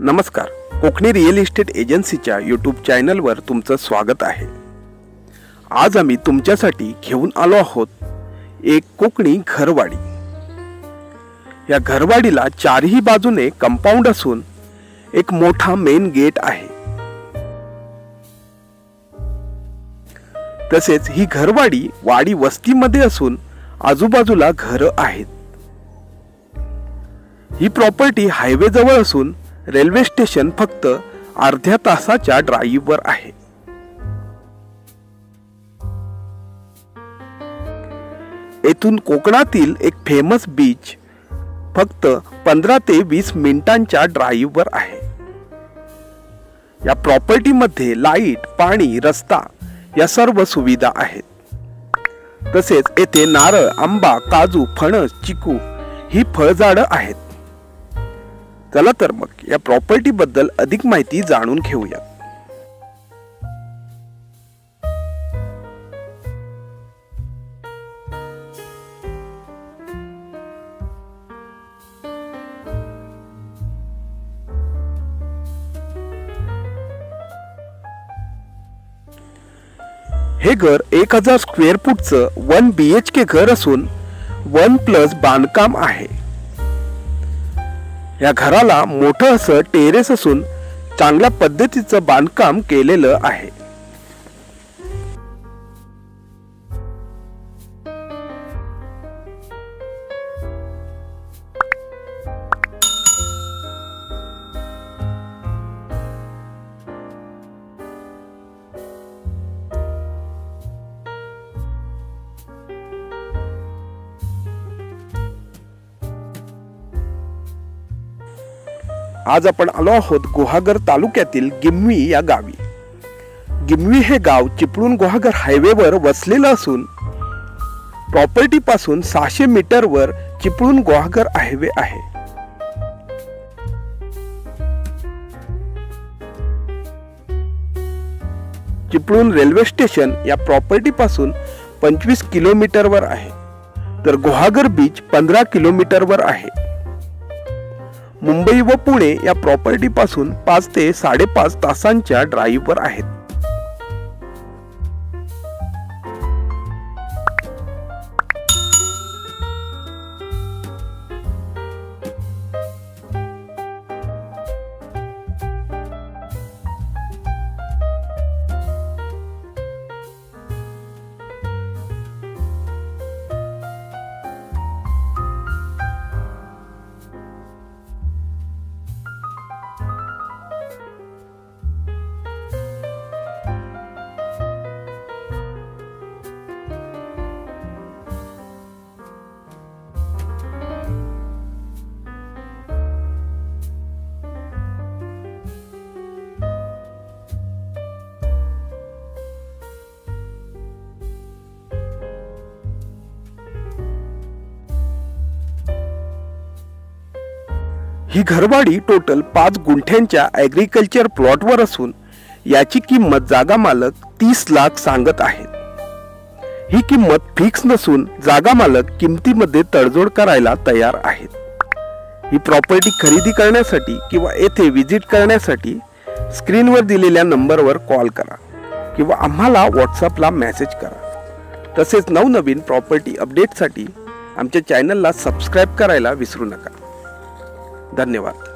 नमस्कार, Konkani real estate एजन्सीच्या YouTube चॅनलवर तुमचं स्वागत आहे। आज आम्ही तुमच्यासाठी घेऊन आलो आहोत एक कोकणी घरवाडी। या घरवाडीला चारही बाजूने कंपाऊंड असून एक मोठा मेन गेट आहे। तसेच ही घरवाडी वाडी वस्तीमध्ये असून आजूबाजूला घरं आहेत। ही प्रॉपर्टी हायवे जवळ असून रेल्वे स्टेशन फक्त अर्ध्या तासाच्या ड्राईव्हवर आहे। येथून कोकणातील एक फेमस बीच फक्त 15 ते 20 मिनिटांच्या ड्राईव्हवर आहे। या प्रॉपर्टी मध्ये लाईट, पाणी, रस्ता या सर्व सुविधा आहेत। तसेच येथे नारळ, आंबा, काजू, फणस, चिकू ही फळझाडं आहेत। चला तर मग या प्रॉपर्टी बद्दल अधिक माहिती जाणून घेऊया। हे घर 1000 स्क्वेअर फूटचं 1 BHK घर असून 1+ बांधकाम आहे। या घराला मोठं असं टेरेस असून चांगल्या पद्धतीचं बांधकाम केलेलं आहे। आज आपण आलो आहोत गुहागर तालुक्यातील गिम्वी या गावी। गिम्वी हे गाव चिपळूण गुहागर हायवेवर वसलेलं असून प्रॉपर्टी पासून 600 मीटरवर चिपळूण गुहागर हायवे आहे। चिपळूण रेल्वे स्टेशन या प्रॉपर्टी पासून 25 किलोमीटरवर आहे, तर गुहागर बीच 15 किलोमीटरवर आहे। मुंबई व पुणे या प्रॉपर्टी पासून 5 ते 5.5 तासांच्या ड्राईव्हवर आहेत। ही घरवाडी टोटल 5 गुंठ्यांच्या ॲग्रिकल्चर प्लॉटवर असून याची किंमत जागा मालक 30 लाख सांगत आहेत। ही किंमत फिक्स नसून जागा मालक किमतीमध्ये तडजोड करायला तयार आहेत। ही प्रॉपर्टी खरेदी करण्यासाठी किंवा येथे व्हिजिट करण्यासाठी स्क्रीनवर दिलेल्या नंबरवर कॉल करा किंवा आम्हाला व्हॉट्सअपला मेसेज करा। तसेच नवनवीन प्रॉपर्टी अपडेटसाठी आमच्या चॅनलला सबस्क्राइब करायला विसरू नका। धन्यवाद।